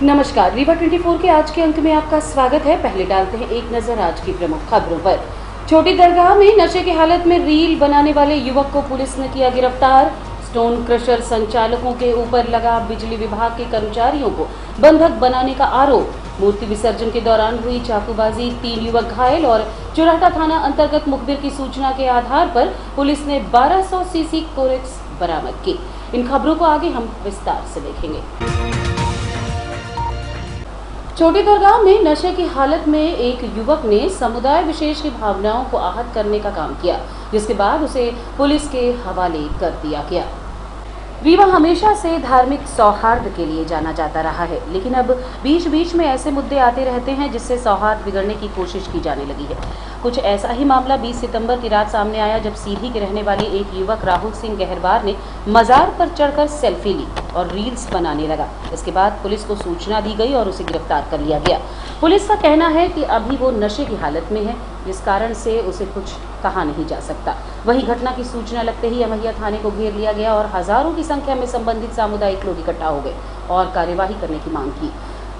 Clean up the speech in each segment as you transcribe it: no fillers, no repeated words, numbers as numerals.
नमस्कार, रीवा 24 के आज के अंक में आपका स्वागत है। पहले डालते हैं एक नजर आज की प्रमुख खबरों पर। छोटी दरगाह में नशे की हालत में रील बनाने वाले युवक को पुलिस ने किया गिरफ्तार। स्टोन क्रशर संचालकों के ऊपर लगा बिजली विभाग के कर्मचारियों को बंधक बनाने का आरोप। मूर्ति विसर्जन के दौरान हुई चाकूबाजी, 3 युवक घायल और चुराटा थाना अंतर्गत मुखबिर की सूचना के आधार पर पुलिस ने 1200 सीसी कोरेक्स बरामद की। इन खबरों को आगे हम विस्तार से देखेंगे। छोटी दरगाह में नशे की हालत में एक युवक ने समुदाय विशेष की भावनाओं को आहत करने का काम किया, जिसके बाद उसे पुलिस के हवाले कर दिया गया। रीवा हमेशा से धार्मिक सौहार्द के लिए जाना जाता रहा है, लेकिन अब बीच बीच में ऐसे मुद्दे आते रहते हैं जिससे सौहार्द बिगड़ने की कोशिश की जाने लगी है। कुछ ऐसा ही मामला 20 सितंबर की रात सामने आया, जब सीधी के रहने वाले एक युवक राहुल सिंह गहरबार ने मजार पर चढ़कर सेल्फी ली और रील्स बनाने लगा। इसके बाद पुलिस को सूचना दी गई और उसे गिरफ्तार कर लिया गया। पुलिस का कहना है कि अभी वो नशे की हालत में है, जिस कारण से उसे कुछ कहा नहीं जा सकता। वहीं घटना की सूचना लगते ही अमैया थाने को घेर लिया गया और हजारों की संख्या में संबंधित सामुदायिक लोग इकट्ठा हो गए और कार्यवाही करने की मांग की।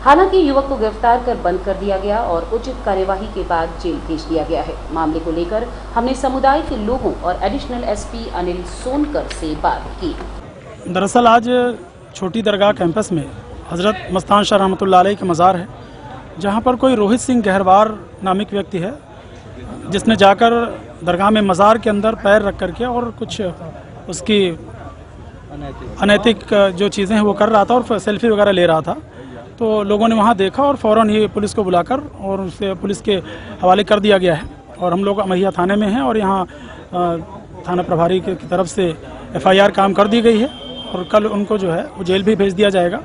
हालांकि युवक को गिरफ्तार कर बंद कर दिया गया और उचित कार्यवाही के बाद जेल भेज दिया गया है। मामले को लेकर हमने समुदाय के लोगों और एडिशनल एसपी अनिल सोनकर से बात की। दरअसल आज छोटी दरगाह कैंपस में हजरत मस्तान शाह रहमतुल्लाह अलैह के मज़ार है, जहां पर कोई रोहित सिंह गहरबार नामिक व्यक्ति है, जिसने जाकर दरगाह में मज़ार के अंदर पैर रख करके और कुछ उसकी अनैतिक जो चीज़ें हैं वो कर रहा था और सेल्फी वगैरह ले रहा था। तो लोगों ने वहाँ देखा और फ़ौरन ही पुलिस को बुलाकर और उसे पुलिस के हवाले कर दिया गया है। और हम लोग अमैया थाने में हैं और यहाँ थाना प्रभारी की तरफ से FIR काम कर दी गई है और कल उनको जो है वो जेल भी भेज दिया जाएगा।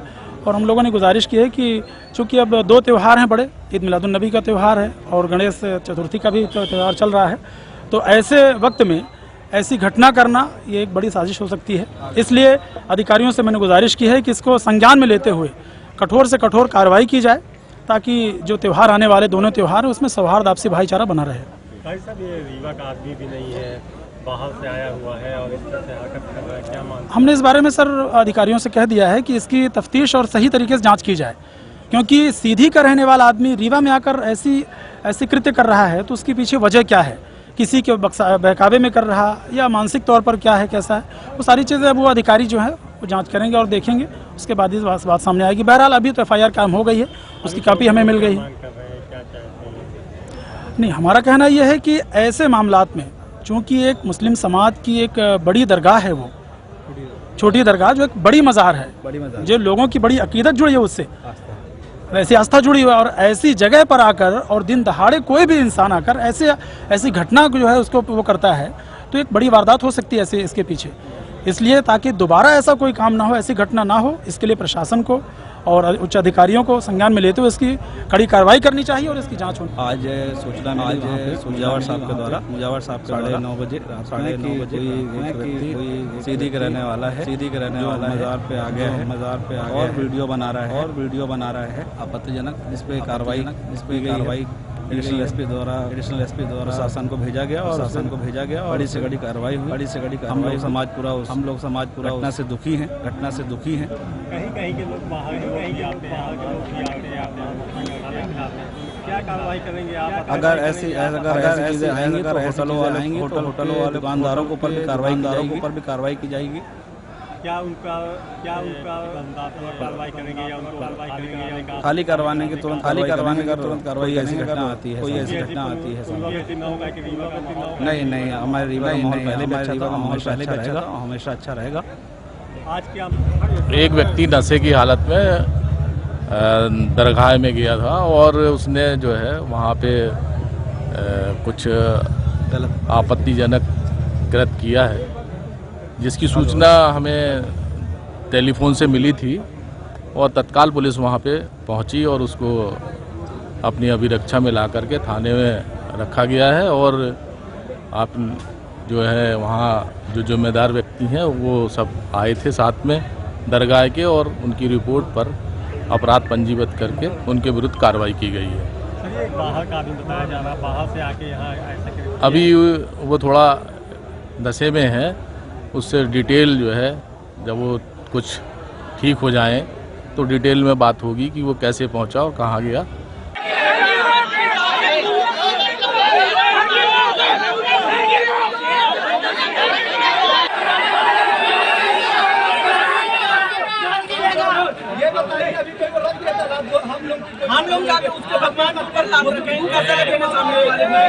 और हम लोगों ने गुजारिश की है कि चूँकि अब 2 त्यौहार हैं बड़े, ईद मिलादुन्नबी का त्यौहार है और गणेश चतुर्थी का भी त्यौहार चल रहा है, तो ऐसे वक्त में ऐसी घटना करना ये एक बड़ी साजिश हो सकती है। इसलिए अधिकारियों से मैंने गुजारिश की है कि इसको संज्ञान में लेते हुए कठोर से कठोर कार्रवाई की जाए, ताकि जो त्यौहार आने वाले दोनों त्यौहार हैं उसमें सौहार्द आपसी भाईचारा बना रहे। भाई साहब, ये रीवा का आदमी भी नहीं है, बाहर से आया हुआ है और इस तरह से हरकत कर रहा है, क्या मानते? हमने इस बारे में सर अधिकारियों से कह दिया है कि इसकी तफ्तीश और सही तरीके से जांच की जाए, क्योंकि सीधी का रहने वाला आदमी रीवा में आकर ऐसी कृत्य कर रहा है तो उसके पीछे वजह क्या है, किसी के बहकावे में कर रहा या मानसिक तौर पर क्या है, कैसा है, वो सारी चीज़ें अब वो अधिकारी जो है वो जांच करेंगे और देखेंगे, उसके बाद इस बात सामने आएगी। बहरहाल अभी तो FIR काम हो गई है, उसकी कॉपी हमें मिल गई है। नहीं, हमारा कहना यह है कि ऐसे मामलात में चूँकि एक मुस्लिम समाज की एक बड़ी दरगाह है, वो छोटी दरगाह जो एक बड़ी मज़ार है, जो लोगों की बड़ी अकीदत जुड़ी है उससे, वैसी आस्था जुड़ी हुई है, और ऐसी जगह पर आकर और दिन दहाड़े कोई भी इंसान आकर ऐसी घटना जो है उसको वो करता है, तो एक बड़ी वारदात हो सकती है ऐसे इसके पीछे। इसलिए ताकि दोबारा ऐसा कोई काम ना हो, ऐसी घटना ना हो, इसके लिए प्रशासन को और उच्च अधिकारियों को संज्ञान में लेते हुए इसकी कड़ी कार्रवाई करनी चाहिए और इसकी जांच होनी। आज सूचना मिली मुजावर साहब के द्वारा 9:30 बजे सीधी के रहने वाला है, मज़ार पे आ गया है और वीडियो बना रहा है आपत्तिजनक। इस पे कार्रवाई एडिशनल एसपी द्वारा प्रशासन को भेजा गया और बड़ी से बड़ी कार्रवाई हुई। हम लोग समाज पूरा घटना से दुखी हैं। कहीं के लोग बाहर क्या कार्रवाई करेंगे आप? अगर ऐसी चीजें आएंगी तो होटलों वाले दुकानदारों के ऊपर भी कार्रवाई की जाएगी। क्या उनका कार्रवाई करेंगे या उनको खाली करवाने की तुरंत कार्रवाई। ऐसी घटना आती है नहीं, हमारे रीवा का माहौल पहले भी अच्छा था, हमेशा अच्छा रहेगा। आज क्या एक व्यक्ति नशे की हालत में दरगाह में गया था और उसने जो है वहाँ पे कुछ आपत्तिजनक कृत्य किया है, जिसकी सूचना हमें टेलीफोन से मिली थी और तत्काल पुलिस वहाँ पे पहुँची और उसको अपनी अभिरक्षा में ला करके थाने में रखा गया है। और आप जो है वहाँ जो जिम्मेदार व्यक्ति हैं वो सब आए थे साथ में दरगाह के, और उनकी रिपोर्ट पर अपराध पंजीबद्ध करके उनके विरुद्ध कार्रवाई की गई है। बाहर का आदमी बताया जा रहा है, बाहर से आके यहाँ ऐसा अभी वो थोड़ा नशे में है, उससे डिटेल जो है जब वो कुछ ठीक हो जाएं तो डिटेल में बात होगी कि वो कैसे पहुंचा और कहाँ गया। हम लोग जाके उसके भगवान पर लाभ रखें, कैसे रखेंगे सामने वाले में।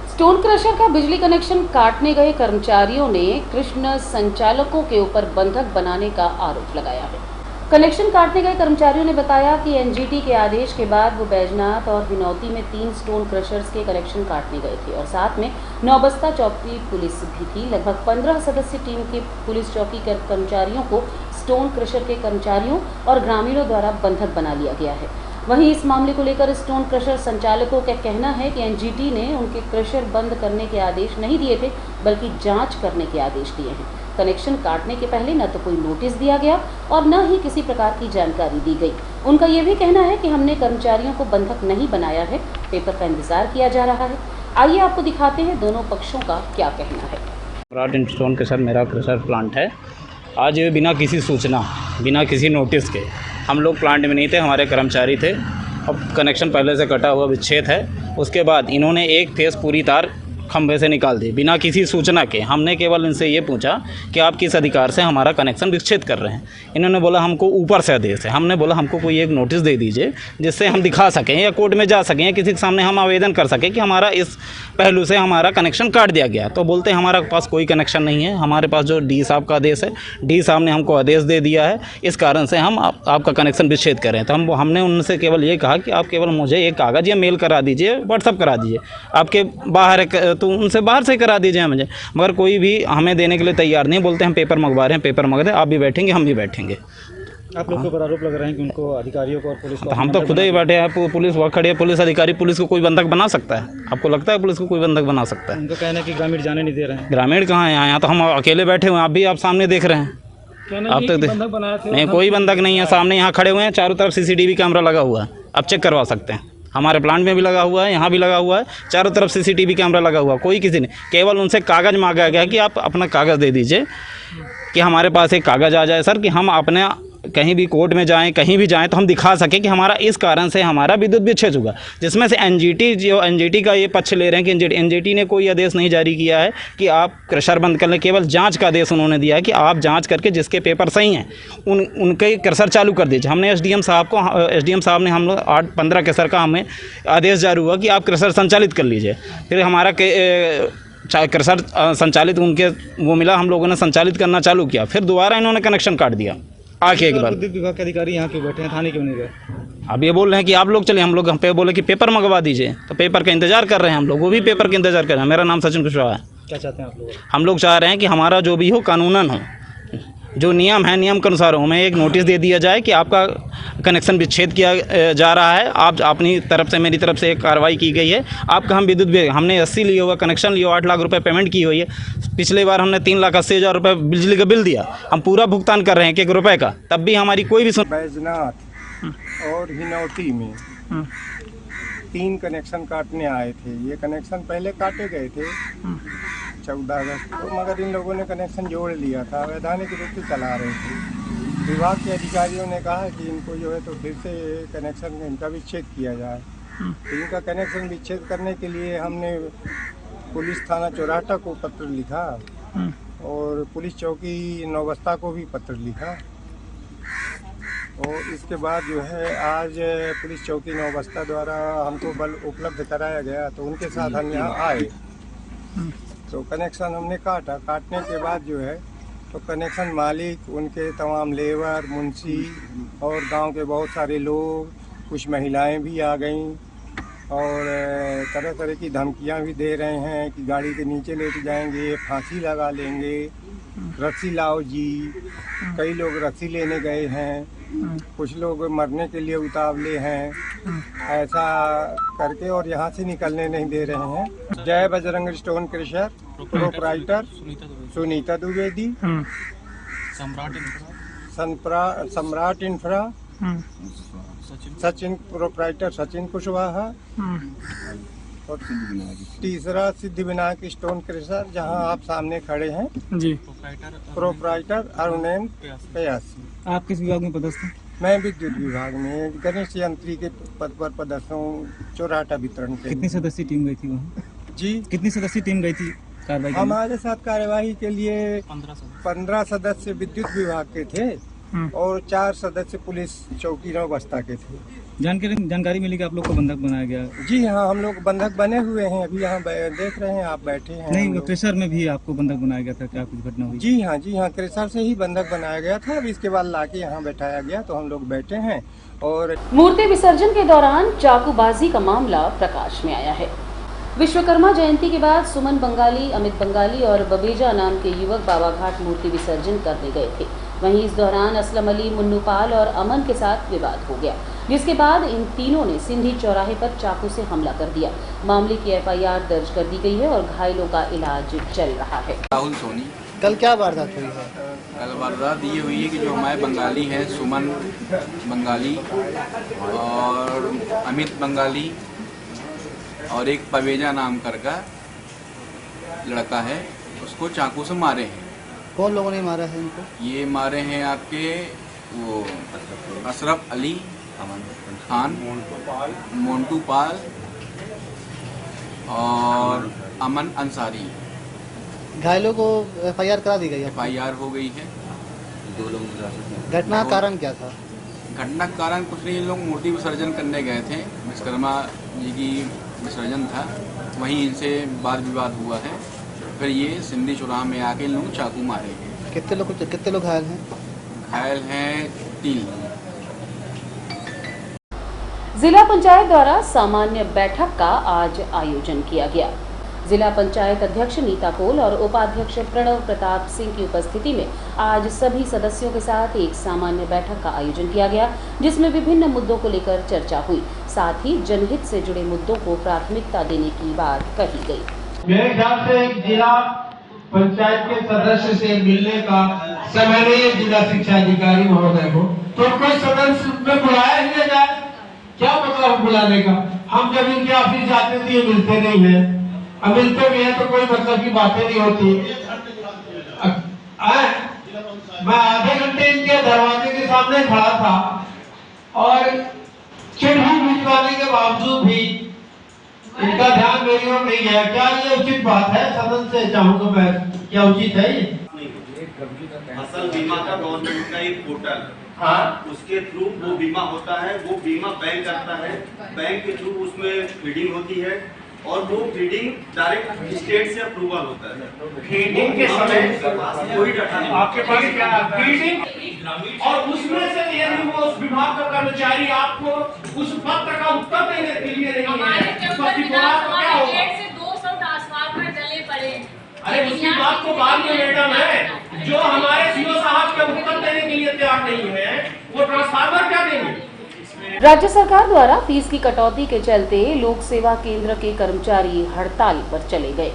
स्टोन क्रशर का बिजली कनेक्शन काटने गए कर्मचारियों ने कृष्ण संचालकों के ऊपर बंधक बनाने का आरोप लगाया है। कनेक्शन काटने गए कर्मचारियों ने बताया कि एनजीटी के आदेश के बाद वो बैजनाथ और बिनौती में 3 स्टोन क्रशर्स के कनेक्शन काटने गए थे और साथ में नौबस्ता चौकी पुलिस भी थी। लगभग 15 सदस्यीय टीम के पुलिस चौकी के कर्मचारियों को स्टोन क्रशर के कर्मचारियों और ग्रामीणों द्वारा बंधक बना लिया गया है। वहीं इस मामले को लेकर स्टोन क्रशर संचालकों का कहना है कि एनजीटी ने उनके क्रशर बंद करने के आदेश नहीं दिए थे, बल्कि जांच करने के आदेश दिए हैं। कनेक्शन काटने के पहले न तो कोई नोटिस दिया गया और न ही किसी प्रकार की जानकारी दी गई। उनका ये भी कहना है कि हमने कर्मचारियों को बंधक नहीं बनाया है, पेपर का इंतजार किया जा रहा है। आइए आपको दिखाते हैं दोनों पक्षों का क्या कहना है। सम्राट स्टोन क्रशर मेरा क्रशर प्लांट है। आज बिना किसी सूचना, बिना किसी नोटिस के हम लोग प्लांट में नहीं थे, हमारे कर्मचारी थे। अब कनेक्शन पहले से कटा हुआ विच्छेद है। उसके बाद इन्होंने एक फेस पूरी तार खंभे से निकाल दी बिना किसी सूचना के। हमने केवल इनसे ये पूछा कि आप किस अधिकार से हमारा कनेक्शन विच्छेद कर रहे हैं। इन्होंने बोला हमको ऊपर से आदेश है। हमने बोला हमको कोई एक नोटिस दे दीजिए जिससे हम दिखा सकें या कोर्ट में जा सकें या किसी के सामने हम आवेदन कर सकें कि हमारा इस पहलू से हमारा कनेक्शन काट दिया गया। तो बोलते हैं हमारे पास कोई कनेक्शन नहीं है, हमारे पास जो डी साहब का आदेश है, डी साहब ने हमको आदेश दे दिया है, इस कारण से हम आपका कनेक्शन विच्छेद करें। तो हमने उनसे केवल ये कहा कि आप केवल मुझे एक कागज़ या मेल करा दीजिए, व्हाट्सअप करा दीजिए, आपके बाहर तो उनसे बाहर से करा दीजिए मुझे, मगर कोई भी हमें देने के लिए तैयार नहीं। बोलते हम पेपर मंगवा रहे हैं, पेपर मंगा दें, आप भी बैठेंगे हम भी बैठेंगे। आप लोग को आरोप लग रहे हैं कि उनको अधिकारियों को और पुलिस को, हम तो खुद ही बैठे हैं, पुलिस वहाँ खड़ी है, पुलिस अधिकारी पुलिस को कोई बंधक बना सकता है? आपको लगता है पुलिस को कोई बंधक बना सकता है? उनका कहना है कि ग्रामीण जाने नहीं दे रहे हैं। ग्रामीण कहाँ है यहाँ तो हम अकेले बैठे हुए हैं, आप भी आप सामने देख रहे हैं। आप तक बंधक बनाए थे? नहीं, कोई बंधक नहीं है। सामने यहाँ खड़े हुए हैं, चारों तरफ CCTV कैमरा लगा हुआ है, आप चेक करवा सकते हैं। हमारे प्लांट में भी लगा हुआ है, यहाँ भी लगा हुआ है, चारों तरफ CCTV कैमरा लगा हुआ है। कोई किसी ने, केवल उनसे कागज़ मांगा गया कि आप अपना कागज़ दे दीजिए कि हमारे पास एक कागज़ आ जाए सर, कि हम अपने कहीं भी कोर्ट में जाएं, कहीं भी जाएं तो हम दिखा सकें कि हमारा इस कारण से हमारा विद्युत विच्छेद हुआ। जिसमें से एनजीटी का ये पक्ष ले रहे हैं कि एनजीटी ने कोई आदेश नहीं जारी किया है कि आप क्रशर बंद कर लें, केवल जांच का आदेश उन्होंने दिया है कि आप जांच करके जिसके पेपर सही हैं उनके क्रशर चालू कर दीजिए। हमने एसडीएम साहब ने हम लोग 8-15 क्रशर का हमें आदेश जारी हुआ कि आप क्रशर संचालित कर लीजिए। फिर हमारा क्रशर संचालित उनके वो मिला, हम लोगों ने संचालित करना चालू किया, फिर दोबारा इन्होंने कनेक्शन काट दिया आके एक बार। विद्युत विभाग के अधिकारी यहाँ क्यों बैठे हैं, थाने क्यों नहीं गए? अब ये बोल रहे हैं कि आप लोग चले, हम लोग बोले कि पेपर मंगवा दीजिए, तो पेपर का इंतजार कर रहे हैं हम लोग, वो भी पेपर का इंतजार कर रहे हैं। मेरा नाम सचिन कुशवाहा है। क्या चाहते हैं आप लोग? हम लोग चाह रहे हैं कि हमारा जो भी हो कानूनन हो, जो नियम है नियम के अनुसार हो। हमें एक नोटिस दे दिया जाए कि आपका कनेक्शन विच्छेद किया जा रहा है, आप अपनी तरफ से, मेरी तरफ से एक कार्रवाई की गई है, आपका हम विद्युत हमने 80 लिया हुआ कनेक्शन लिया, 8 लाख रुपए पेमेंट की हुई है। पिछले बार हमने 3,80,000 रुपये बिजली का बिल दिया, हम पूरा भुगतान कर रहे हैं 1 रुपये का, तब भी हमारी कोई भी बैजनाथ और हिनौती में 3 कनेक्शन काटने आए थे। ये कनेक्शन पहले काटे गए थे 14 अगस्त को, मगर इन लोगों ने कनेक्शन जोड़ लिया था, वैधानिक रूप से चला रहे थे। विभाग के अधिकारियों ने कहा कि इनको जो है तो फिर से कनेक्शन इनका विच्छेद किया जाए। तो इनका कनेक्शन विच्छेद करने के लिए हमने पुलिस थाना चौराहा को पत्र लिखा और पुलिस चौकी नौबस्ता को भी पत्र लिखा। और इसके बाद जो है आज पुलिस चौकी नौबस्ता द्वारा हमको बल उपलब्ध कराया गया, तो उनके साथ हम यहाँ आए। तो कनेक्शन हमने काटने के बाद जो है तो कनेक्शन मालिक, उनके तमाम लेबर, मुंशी और गांव के बहुत सारे लोग, कुछ महिलाएं भी आ गईं और तरह तरह की धमकियां भी दे रहे हैं कि गाड़ी के नीचे लेट जाएंगे, फांसी लगा लेंगे, रस्सी लाओ जी। कई लोग रस्सी लेने गए हैं, कुछ लोग मरने के लिए उतावले हैं, ऐसा करके और यहाँ से निकलने नहीं दे रहे हैं। जय Bajrang stone crusher proprietor Sunita Dwivedi, सम्राट इंफ्रा सचिन प्रोपराइटर सचिन कुशवाहा, और तीसरा सिद्धिविनायक स्टोन क्रशर, जहां आप सामने खड़े हैं जी। प्रोपराइटर अरुणेन कयासी। आप किस विभाग में पदस्थ हैं? मैं विद्युत विभाग में गणेश यंत्री के पद पर पदस्थ हूँ, चौराटा वितरण के। कितनी सदस्यीय टीम गई थी वहाँ? जी, कितनी सदस्यीय टीम गई थी कार्रवाई के लिए? हमारे साथ कार्यवाही के लिए 15 सदस्य विद्युत विभाग के थे और 4 सदस्य पुलिस चौकी 9 बस्ता के थे। जानकारी मिली कि आप लोग को बंधक बनाया गया? जी हाँ, हम लोग बंधक बने हुए हैं, अभी यहाँ देख रहे हैं, आप बैठे हैं। नहीं, वो क्रेशर में भी आपको बंधक बनाया गया था, क्या कुछ घटना हुई? जी हाँ, क्रेशर से ही बंधक बनाया गया था। अब इसके बाद लाके यहाँ बैठाया गया तो हम लोग बैठे हैं। और मूर्ति विसर्जन के दौरान चाकूबाजी का मामला प्रकाश में आया है। विश्वकर्मा जयंती के बाद सुमन बंगाली, अमित बंगाली और बबेजा नाम के युवक बाबाघाट मूर्ति विसर्जन करने गए थे। वहीं इस दौरान असलम अली, मुन्नू पाल और अमन के साथ विवाद हो गया, जिसके बाद इन तीनों ने सिंधी चौराहे पर चाकू से हमला कर दिया। मामले की FIR दर्ज कर दी गई है और घायलों का इलाज चल रहा है। राहुल सोनी। कल क्या वारदात हुई है? कल वारदात ये हुई है कि जो हमारे बंगाली हैं, सुमन बंगाली और अमित बंगाली और एक पवेजा नाम का लड़का है, उसको चाकू से मारे हैं। कौन लोगों ने मारा है इनको? ये मारे हैं आपके वो अशरफ अली खान, मोन्टू पाल और अमन अंसारी। घायलों को FIR करा दी गई है? FIR हो गई है। घटना का कारण क्या था? घटना का कारण कुछ नहीं, लोग मूर्ति विसर्जन करने गए थे, विश्वकर्मा जी की विसर्जन था, वहीं इनसे वाद विवाद हुआ है। फिर ये सिंधी चौराहा में आके लोग चाकू मारे गए। कितने लोग घायल हैं? घायल हैं 3। जिला पंचायत द्वारा सामान्य बैठक का आज आयोजन किया गया। जिला पंचायत अध्यक्ष नीता कोल और उपाध्यक्ष प्रणव प्रताप सिंह की उपस्थिति में आज सभी सदस्यों के साथ एक सामान्य बैठक का आयोजन किया गया, जिसमें विभिन्न मुद्दों को लेकर चर्चा हुई। साथ ही जनहित से जुड़े मुद्दों को प्राथमिकता देने की बात कही गई। मेरे ख्याल से एक जिला पंचायत के सदस्य से मिलने का समय नहीं है जिला शिक्षा अधिकारी महोदय को, तो कोई सदस्य में बुलाया ही नहीं जाए। क्या मतलब बुलाने का? हम जब इनके ऑफिस जाते थे ये मिलते नहीं है, अब मिलते भी है तो कोई मतलब की बातें नहीं होती। मैं आधे घंटे इनके दरवाजे के सामने खड़ा था और चिट्ठी भिजवाने के बावजूद भी इनका ध्यान मेरी ओर नहीं गया। क्या ये उचित बात है? सदन से चाहूंगा मैं, क्या उचित है ये? फसल बीमा का गवर्नमेंट का एक पोर्टल, हाँ, उसके थ्रू वो बीमा होता है, वो बीमा बैंक करता है, बैंक के थ्रू उसमें फीडिंग होती है और वो फीडिंग डायरेक्ट स्टेट से अप्रूवल होता है। फीडिंग के समय कोई डाटा नहीं आपके पास, क्या फीडिंग और उसमें से यदि वो उस विभाग का कर्मचारी आपको उस पत्र का उत्तर देने के लिए नहीं है, क्या होगा? 200 ट्रांसफार्मर जले पड़े। अरे उसकी बात को बाद में मैडम है, जो हमारे सीओ साहब के उत्तर देने के लिए तैयार नहीं है, वो ट्रांसफार्मर क्या देंगे? राज्य सरकार द्वारा फीस की कटौती के चलते लोक सेवा केंद्र के कर्मचारी हड़ताल पर चले गए।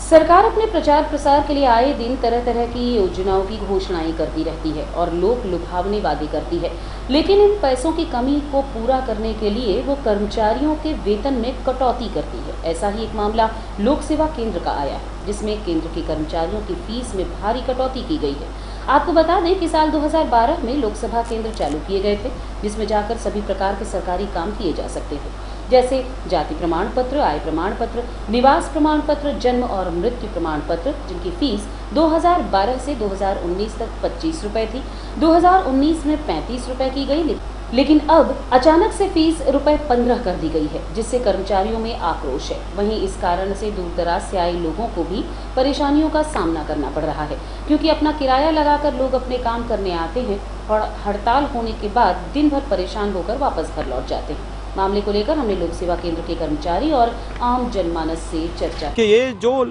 सरकार अपने प्रचार प्रसार के लिए आए दिन तरह तरह की योजनाओं की घोषणाएं करती रहती है और लोक लुभावने वादे करती है, लेकिन इन पैसों की कमी को पूरा करने के लिए वो कर्मचारियों के वेतन में कटौती करती है। ऐसा ही एक मामला लोक सेवा केंद्र का आया है, जिसमें केंद्र के कर्मचारियों की फीस में भारी कटौती की गई है। आपको बता दें कि साल 2012 में लोकसभा केंद्र चालू किए गए थे, जिसमें जाकर सभी प्रकार के सरकारी काम किए जा सकते थे, जैसे जाति प्रमाण पत्र, आय प्रमाण पत्र, निवास प्रमाण पत्र, जन्म और मृत्यु प्रमाण पत्र, जिनकी फीस 2012 से 2019 तक 25 रुपए थी। 2019 में 35 रुपए की गई, लेकिन अब अचानक से फीस रुपए 15 कर दी गई है, जिससे कर्मचारियों में आक्रोश है। वहीं इस कारण से दूर दराज से आए लोगों को भी परेशानियों का सामना करना पड़ रहा है, क्योंकि अपना किराया लगाकर लोग अपने काम करने आते हैं और हड़ताल होने के बाद दिन भर परेशान होकर वापस घर लौट जाते हैं। मामले को लेकर हमने लोक सेवा केंद्र के कर्मचारी और आम जनमानस से चर्चा की। ये जो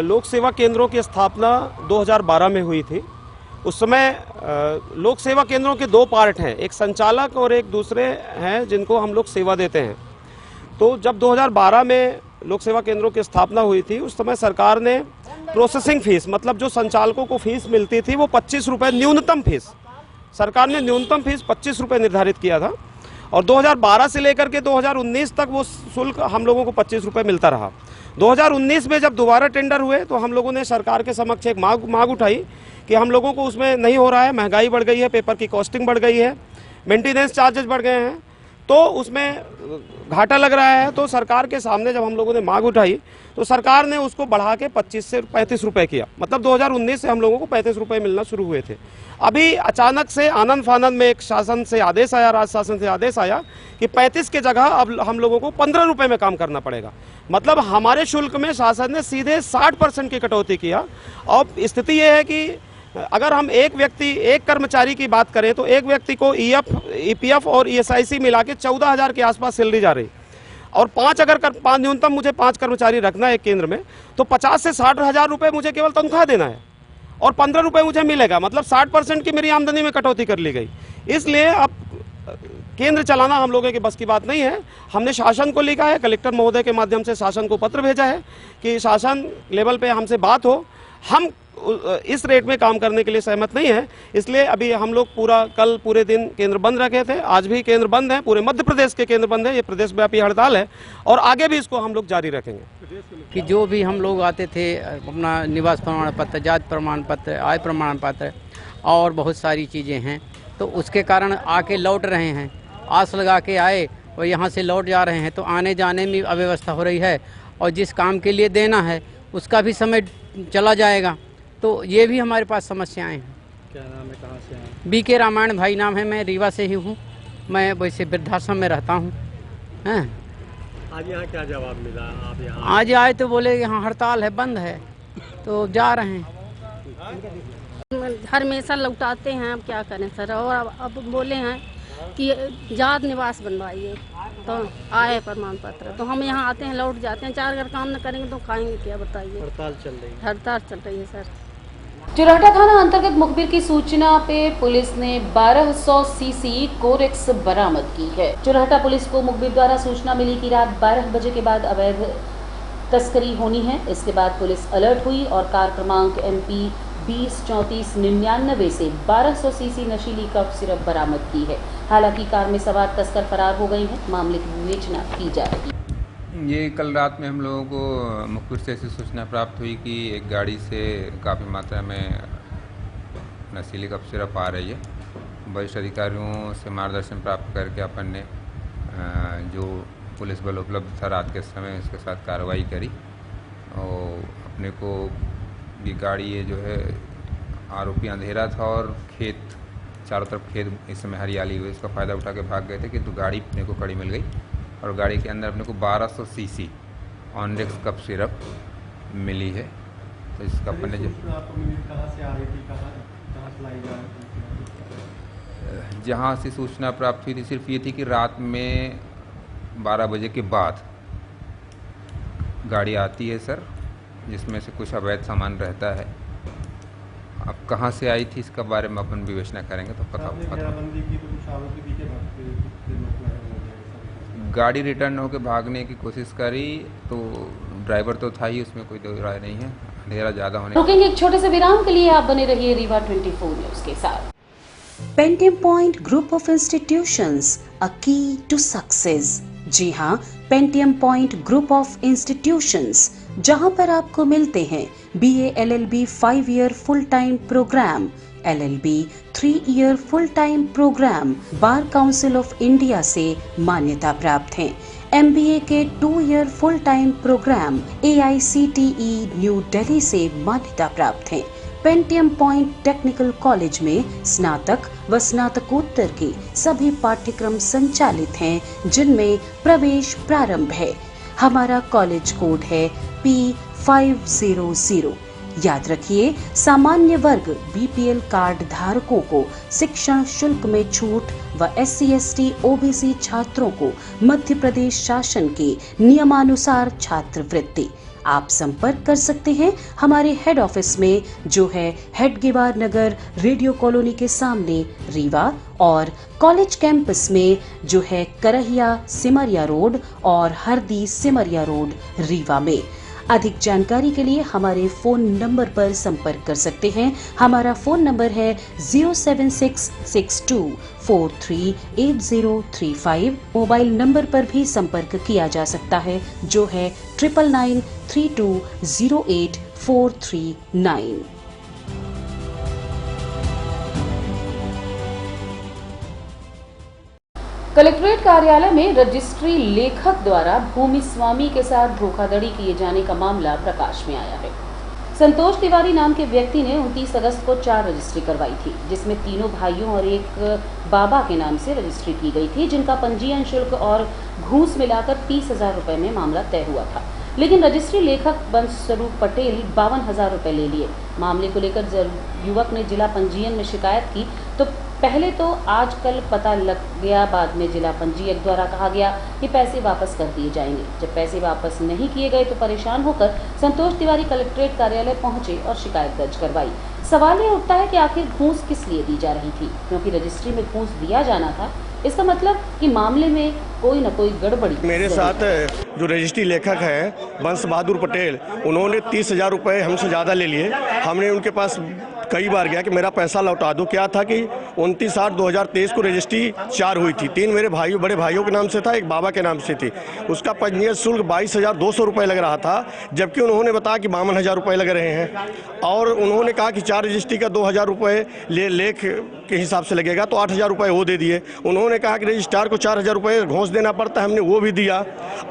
लोक सेवा केंद्रों की स्थापना 2012 में हुई थी, उस समय लोक सेवा केंद्रों के 2 पार्ट हैं, एक संचालक और एक दूसरे हैं जिनको हम लोग सेवा देते हैं। तो जब 2012 में लोक सेवा केंद्रों की स्थापना हुई थी, उस समय सरकार ने प्रोसेसिंग फीस, मतलब जो संचालकों को फीस मिलती थी वो 25 रुपये न्यूनतम फीस, सरकार ने न्यूनतम फीस 25 रुपये निर्धारित किया था और 2012 से लेकर के 2019 तक वो शुल्क हम लोगों को 25 रुपये मिलता रहा। 2019 में जब दोबारा टेंडर हुए तो हम लोगों ने सरकार के समक्ष एक मांग उठाई कि हम लोगों को उसमें नहीं हो रहा है, महंगाई बढ़ गई है, पेपर की कॉस्टिंग बढ़ गई है, मेंटेनेंस चार्जेस बढ़ गए हैं, तो उसमें घाटा लग रहा है। तो सरकार के सामने जब हम लोगों ने मांग उठाई तो सरकार ने उसको बढ़ा के 25 से 35 रुपये किया। मतलब 2019 से हम लोगों को 35 रुपये मिलना शुरू हुए थे। अभी अचानक से आनंद फानंद में एक शासन से आदेश आया, राज्य शासन से आदेश आया कि 35 के जगह अब हम लोगों को 15 रुपये में काम करना पड़ेगा। मतलब हमारे शुल्क में शासन ने सीधे 60% की कटौती किया। और स्थिति ये है कि अगर हम एक कर्मचारी की बात करें तो एक व्यक्ति को ईपीएफ और ईएसआईसी मिला के 14,000 के आसपास सैलरी जा रही, और न्यूनतम मुझे 5 कर्मचारी रखना है एक केंद्र में, तो 50 से 60 हज़ार रुपये मुझे केवल तनख्वाह देना है और 15 रुपये मुझे मिलेगा। मतलब 60% की मेरी आमदनी में कटौती कर ली गई। इसलिए अब केंद्र चलाना हम लोगों के बस की बात नहीं है। हमने शासन को लिखा है, कलेक्टर महोदय के माध्यम से शासन को पत्र भेजा है कि शासन लेवल पे हमसे बात हो, हम इस रेट में काम करने के लिए सहमत नहीं है। इसलिए अभी हम लोग कल पूरे दिन केंद्र बंद रखे थे, आज भी केंद्र बंद है, पूरे मध्य प्रदेश के केंद्र बंद है। ये प्रदेश व्यापी हड़ताल है और आगे भी इसको हम लोग जारी रखेंगे। कि जो भी हम लोग आते थे, अपना निवास प्रमाण पत्र, जाति प्रमाण पत्र, आय प्रमाण पत्र और बहुत सारी चीज़ें हैं, तो उसके कारण आके लौट रहे हैं। आस लगा के आए और यहाँ से लौट जा रहे हैं, तो आने जाने में अव्यवस्था हो रही है और जिस काम के लिए देना है उसका भी समय चला जाएगा। तो ये भी हमारे पास समस्याएं हैं। क्या नाम है, कहाँ से हैं? बीके रामायण भाई नाम है, मैं रीवा से ही हूँ। मैं वैसे वृद्धाश्रम में रहता हूँ। आज यहाँ क्या जवाब मिला? आप यहाँ आज आए तो बोले यहाँ हड़ताल है, बंद है, तो जा रहे हैं। हमेशा लौटाते हैं, अब क्या करें सर। और अब बोले हैं कि जात निवास बनवाइए, तो आए प्रमाण पत्र, तो हम यहाँ आते हैं, लौट जाते हैं। 4 अगर काम न करेंगे तो खाएंगे क्या, बताइए। हड़ताल चल रही है। हड़ताल चल रही है सर। चुरहटा थाना अंतर्गत मुखबिर की सूचना पे पुलिस ने 1200 सीसी कोरेक्स बरामद की है। चुरहटा पुलिस को मुखबिर द्वारा सूचना मिली कि रात 12 बजे के बाद अवैध तस्करी होनी है। इसके बाद पुलिस अलर्ट हुई और कार क्रमांक MP 203499 से 1200 सीसी नशीली कफ सिरप बरामद की है। हालांकि कार में सवार तस्कर फरार हो गए हैं। मामले की विवेचना की जा रही है। ये कल रात में हम लोगों को मुखबिर से ऐसी सूचना प्राप्त हुई कि एक गाड़ी से काफ़ी मात्रा में नशीली कफ सिरप आ रही है। वरिष्ठ अधिकारियों से मार्गदर्शन प्राप्त करके अपन ने जो पुलिस बल उपलब्ध था रात के समय इसके साथ कार्रवाई करी और अपने को ये गाड़ी ये जो है आरोपी अंधेरा था और खेत चारों तरफ खेत इस समय हरियाली हुई, इसका फ़ायदा उठा के भाग गए थे, किंतु गाड़ी अपने को खड़ी मिल गई और गाड़ी के अंदर अपने को 1200 सीसी ऑनडेक्स कप सिरप मिली है। तो इसका अपन ने जो जहाँ से सूचना प्राप्त हुई थी सिर्फ ये थी कि रात में 12 बजे के बाद गाड़ी आती है सर, जिसमें से कुछ अवैध सामान रहता है। अब कहाँ से आई थी इसका बारे में अपन विवेचना करेंगे तो पता गाड़ी रिटर्न होकर भागने की कोशिश करी तो ड्राइवर तो था ही, उसमें कोई दो राय नहीं है। अंधेरा ज़्यादा होने रुकेंगे एक छोटे से विराम के लिए। आप बने रहिए रीवा 24 न्यूज़ के साथ। Pentium point group of institutions, a key to success. जी हाँ, Pentium point group of institutions, जहाँ पर आपको मिलते हैं BA LLB 5 year full time programme, LLB 3 year full time programme, bar council of India से मान्यता प्राप्त हैं। MBA के 2 year full time programme AICTE new Delhi से मान्यता प्राप्त हैं। पेंटियम पॉइंट टेक्निकल कॉलेज में स्नातक व स्नातकोत्तर के सभी पाठ्यक्रम संचालित हैं, जिनमें प्रवेश प्रारंभ है। हमारा कॉलेज कोड है P500। याद रखिए, सामान्य वर्ग BPL कार्ड धारकों को शिक्षण शुल्क में छूट व SC/ST OBC छात्रों को मध्य प्रदेश शासन के नियमानुसार छात्रवृत्ति। आप संपर्क कर सकते हैं हमारे हेड ऑफिस में, जो है हेडगेवार नगर रेडियो कॉलोनी के सामने रीवा, और कॉलेज कैंपस में जो है करहिया सिमरिया रोड और हरदी सिमरिया रोड रीवा में। अधिक जानकारी के लिए हमारे फोन नंबर पर संपर्क कर सकते हैं। हमारा फोन नंबर है 07662438035। मोबाइल नंबर पर भी संपर्क किया जा सकता है जो है 9993208439। कलेक्ट्रेट कार्यालय में रजिस्ट्री लेखक द्वारा भूमि स्वामी के साथ धोखाधड़ी किए जाने का मामला प्रकाश में आया है। संतोष तिवारी नाम के व्यक्ति ने 29 अगस्त को 4 रजिस्ट्री करवाई थी, जिसमें तीनों भाइयों और एक बाबा के नाम से रजिस्ट्री की गई थी, जिनका पंजीयन शुल्क और घूस मिलाकर 30,000 रुपए में मामला तय हुआ था। लेकिन रजिस्ट्री लेखक बंसरूप पटेल 52,000 रुपए ले लिए। मामले को लेकर युवक ने जिला पंजीयन में शिकायत की तो पहले तो आज कल पता लग गया, बाद में जिला पंजीयक द्वारा कहा गया कि पैसे वापस कर दिए जाएंगे। जब पैसे वापस नहीं किए गए तो परेशान होकर संतोष तिवारी कलेक्ट्रेट कार्यालय पहुंचे और शिकायत दर्ज करवाई। सवाल ये उठता है कि आखिर घूस किस लिए दी जा रही थी, क्योंकि रजिस्ट्री में घूस दिया जाना था। इसका मतलब कि मामले में कोई न कोई गड़बड़ी। मेरे साथ जो रजिस्ट्री लेखक हैं बंस बहादुर पटेल, उन्होंने 30,000 रुपये हमसे ज़्यादा ले लिए। हमने उनके पास कई बार गया कि मेरा पैसा लौटा दो। क्या था कि 29/8/2023 को रजिस्ट्री 4 हुई थी। 3 मेरे भाइयों बड़े भाइयों के नाम से था, एक बाबा के नाम से थी। उसका पंजीयन शुल्क 22,200 रुपये लग रहा था, जबकि उन्होंने बताया कि 52,000 रुपये लग रहे हैं। और उन्होंने कहा कि 4 रजिस्ट्री का 2,000 रुपये लेख के हिसाब से लगेगा, तो 8,000 रुपये वो दे दिए। उन्होंने कहा कि रजिस्ट्रार को 4,000 रुपये घूस देना पड़ता है, हमने वो भी दिया।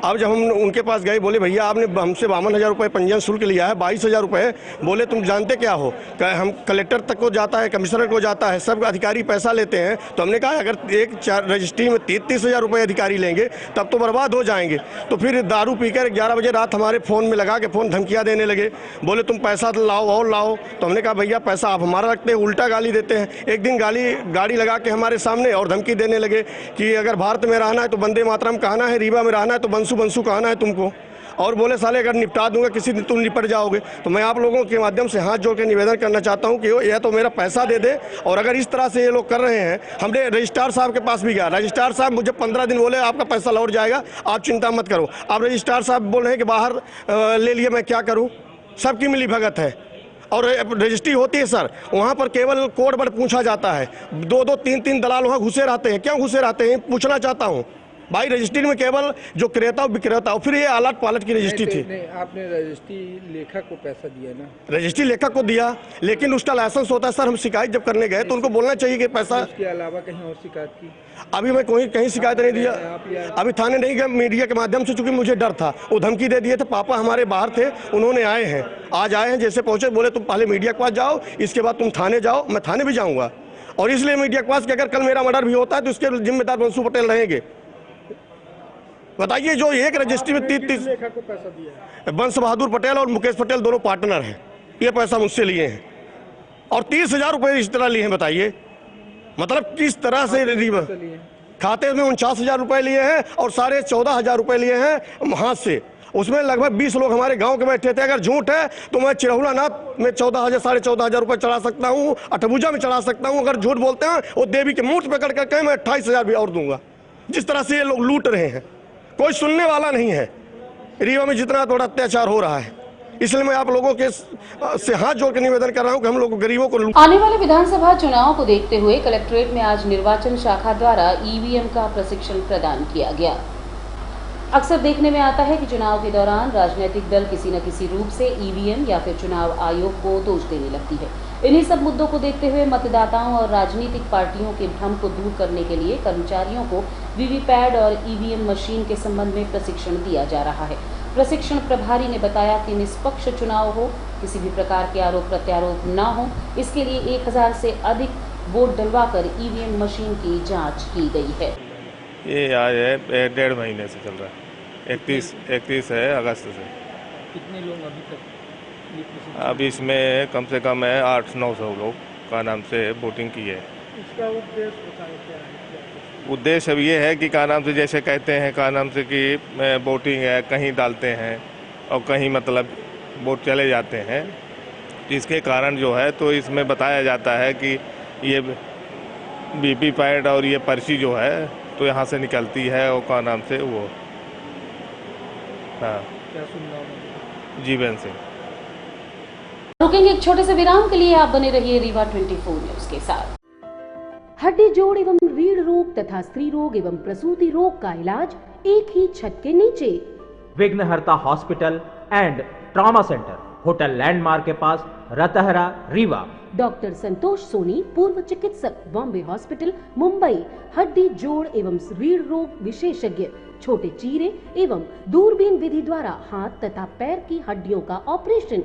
अब जब हम उनके पास गए, बोले भैया आपने हमसे 52,000 रुपये पंजीयन शुल्क लिया है, 22,000 रुपये। बोले तुम जानते क्या हो, हम कलेक्टर तक को जाता है, कमिश्नर को जाता है, सब अधिकारी पैसा लेते हैं। तो हमने कहा अगर एक 4 रजिस्ट्री में 30,000 रुपये अधिकारी लेंगे तब तो बर्बाद हो जाएंगे। तो फिर दारू पीकर 11 बजे रात हमारे फ़ोन में लगा के फ़ोन धमकियाँ देने लगे। बोले तुम पैसा लाओ और लाओ। तो हमने कहा भैया पैसा आप हमारा रखते हैं, उल्टा गाली देते हैं। एक दिन गाड़ी लगा के हमारे सामने और धमकी देने लगे कि अगर भारत में रहना है तो वंदे मातरम कहना है, रीवा में रहना है तो बंसू बंसू कहना है तुमको। और बोले साले अगर निपटा दूंगा किसी दिन तुम निपट जाओगे। तो मैं आप लोगों के माध्यम से हाथ जोड़ के निवेदन करना चाहता हूं कि यह तो मेरा पैसा दे दे, और अगर इस तरह से ये लोग कर रहे हैं। हमने रजिस्ट्रार साहब के पास भी गया, रजिस्ट्रार साहब मुझे 15 दिन बोले आपका पैसा लौट जाएगा, आप चिंता मत करो। अब रजिस्ट्रार साहब बोल रहे हैं कि बाहर ले लिए, मैं क्या करूँ, सबकी मिली भगत है। और रजिस्ट्री होती है सर, वहाँ पर केवल कोड वर्ड पूछा जाता है। 2-2, 3-3 दलाल वहाँ घुसे रहते हैं। क्यों घुसे रहते हैं पूछना चाहता हूँ भाई। रजिस्ट्री में केवल जो क्रेता विक्रेता, और फिर ये आलट पालट की रजिस्ट्री थी। आपने रजिस्ट्री लेखक को पैसा दिया ना? रजिस्ट्री लेखक को दिया, लेकिन उसका लाइसेंस होता है सर। हम शिकायत जब करने गए तो उनको बोलना चाहिए कि पैसा। उसके अलावा कहीं और शिकायत की? अभी मैं कहीं शिकायत नहीं दिया, अभी थाने नहीं गया, मीडिया के माध्यम से, चूंकि मुझे डर था। वो धमकी दे दिए थे। पापा हमारे बाहर थे, उन्होंने आए हैं, आज आए हैं। जैसे पहुंचे बोले तुम पहले मीडिया के पास जाओ, इसके बाद तुम थाने जाओ। मैं थाने भी जाऊंगा, और इसलिए मीडिया के पास कि अगर कल मेरा मर्डर भी होता है तो उसके जिम्मेदार बंसू पटेल रहेंगे। बताइए, जो एक रजिस्ट्री में 30 लेखक को पैसा दिया है? बंस बहादुर पटेल और मुकेश पटेल दोनों पार्टनर हैं। ये पैसा मुझसे लिए हैं और 30,000 रुपये इस तरह लिए हैं। बताइए मतलब किस तरह से खाते में 49,000 रुपये लिए हैं और 14,500 रुपये लिए हैं हाथ से। उसमें लगभग 20 लोग हमारे गांव के बैठे थे। अगर झूठ है तो मैं चिरहुला नाथ में 14,000 रुपये चढ़ा सकता हूँ, अठभुजा में चढ़ा सकता हूँ। अगर झूठ बोलते हैं वो देवी के मूठ पकड़ करके मैं 28,000 भी और दूंगा। जिस तरह से ये लोग लूट रहे हैं, कोई सुनने वाला नहीं है। रीवा में जितना थोड़ा अत्याचार हो रहा है, इसलिए मैं आप लोगों के से हाथ जोड़ के निवेदन कर रहा हूं कि हम लोग गरीबों को। आने वाले विधानसभा चुनाव को देखते हुए कलेक्ट्रेट में आज निर्वाचन शाखा द्वारा ईवीएम का प्रशिक्षण प्रदान किया गया। अक्सर देखने में आता है कि चुनाव के दौरान राजनीतिक दल किसी न किसी रूप से ईवीएम या फिर चुनाव आयोग को दोष देने लगती है। इन्हीं सब मुद्दों को देखते हुए मतदाताओं और राजनीतिक पार्टियों के भ्रम को दूर करने के लिए कर्मचारियों को वीवीपैट और ईवीएम मशीन के संबंध में प्रशिक्षण दिया जा रहा है। प्रशिक्षण प्रभारी ने बताया कि निष्पक्ष चुनाव हो, किसी भी प्रकार के आरोप प्रत्यारोप न हो, इसके लिए 1000 से अधिक वोट डलवाकर ईवीएम मशीन की जांच की गई है। ये आज है 1.5 महीने से चल रहा है, 31 है अगस्त से। कितने लोग अभी तक? अब इसमें कम से कम है 800-900 लोग का नाम से वोटिंग की है। इसका उद्देश्य बताइए क्या है? उद्देश्य अब ये है कि का नाम से जैसे कहते हैं का नाम से कि वोटिंग है, कहीं डालते हैं और कहीं मतलब वोट चले जाते हैं। इसके कारण जो है तो इसमें बताया जाता है कि ये वीवीपैट और ये पर्ची जो है तो यहाँ से निकलती है और का नाम से वो। हाँ, क्या सुनना जीवन सिंह। रुकेंगे एक छोटे से विराम के लिए, आप बने रहिए रीवा 24 न्यूज के साथ। हड्डी जोड़ एवं रीढ़ रोग तथा स्त्री रोग एवं प्रसूति रोग का इलाज एक ही छत के नीचे। विघ्नहर्ता hospital and trauma centre, hotel landmark के पास, रतहरा, रीवा। डॉक्टर संतोष सोनी, पूर्व चिकित्सक, बॉम्बे हॉस्पिटल, मुंबई। हड्डी जोड़ एवं रीढ़ रोग विशेषज्ञ, छोटे चीरे एवं दूरबीन विधि द्वारा हाथ तथा पैर की हड्डियों का ऑपरेशन।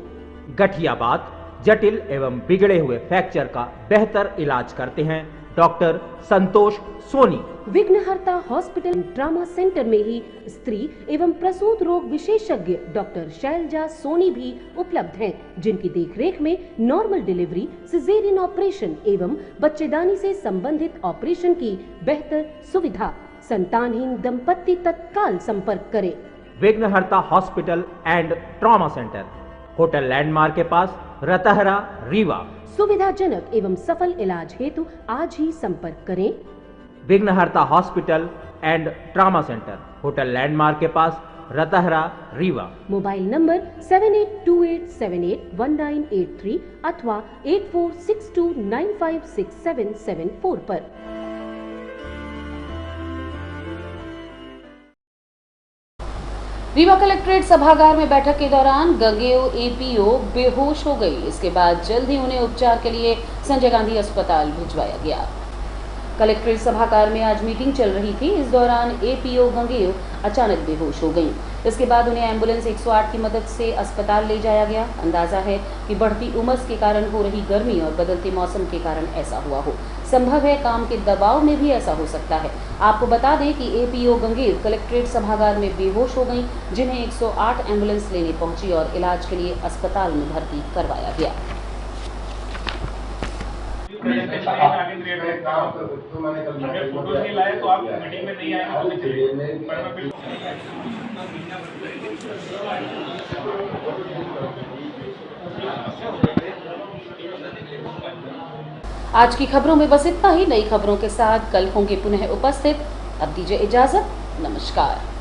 गठियाबात, जटिल एवं बिगड़े हुए फ्रैक्चर का बेहतर इलाज करते हैं डॉक्टर संतोष सोनी। विघ्नहर्ता हॉस्पिटल ट्रॉमा सेंटर में ही स्त्री एवं प्रसूत रोग विशेषज्ञ डॉक्टर शैलजा सोनी भी उपलब्ध हैं, जिनकी देखरेख में नॉर्मल डिलीवरी, सिजेरियन ऑपरेशन एवं बच्चेदानी से संबंधित ऑपरेशन की बेहतर सुविधा। संतानहीन दंपत्ति तत्काल संपर्क करें। विघ्नहर्ता hospital and trauma centre, hotel landmark के पास, रतहरा, रीवा। सुविधाजनक एवं सफल इलाज हेतु आज ही संपर्क करें। विघ्नहर्ता hospital and trauma centre, hotel landmark के पास, रतहरा, रीवा। मोबाइल नंबर 7828781983 अथवा 8462956774 पर। रीवा कलेक्ट्रेट सभागार में बैठक के दौरान गंगेओ एपीओ बेहोश हो गई। इसके बाद जल्द ही उन्हें उपचार के लिए संजय गांधी अस्पताल भिजवाया गया। कलेक्ट्रेट सभागार में आज मीटिंग चल रही थी। इस दौरान एपीओ गंगेओ अचानक बेहोश हो गई। इसके बाद उन्हें एम्बुलेंस 108 की मदद से अस्पताल ले जाया गया। अंदाजा है कि बढ़ती उमस के कारण हो रही गर्मी और बदलते मौसम के कारण ऐसा हुआ हो। संभव है काम के दबाव में भी ऐसा हो सकता है। आपको बता दें कि एपीओ गंगेव कलेक्ट्रेट सभागार में बेहोश हो गई, जिन्हें 108 एम्बुलेंस लेने पहुंची और इलाज के लिए अस्पताल में भर्ती करवाया गया। आज की खबरों में बस इतना ही। नई खबरों के साथ कल होंगे पुनः उपस्थित। अब दीजिए इजाजत। नमस्कार।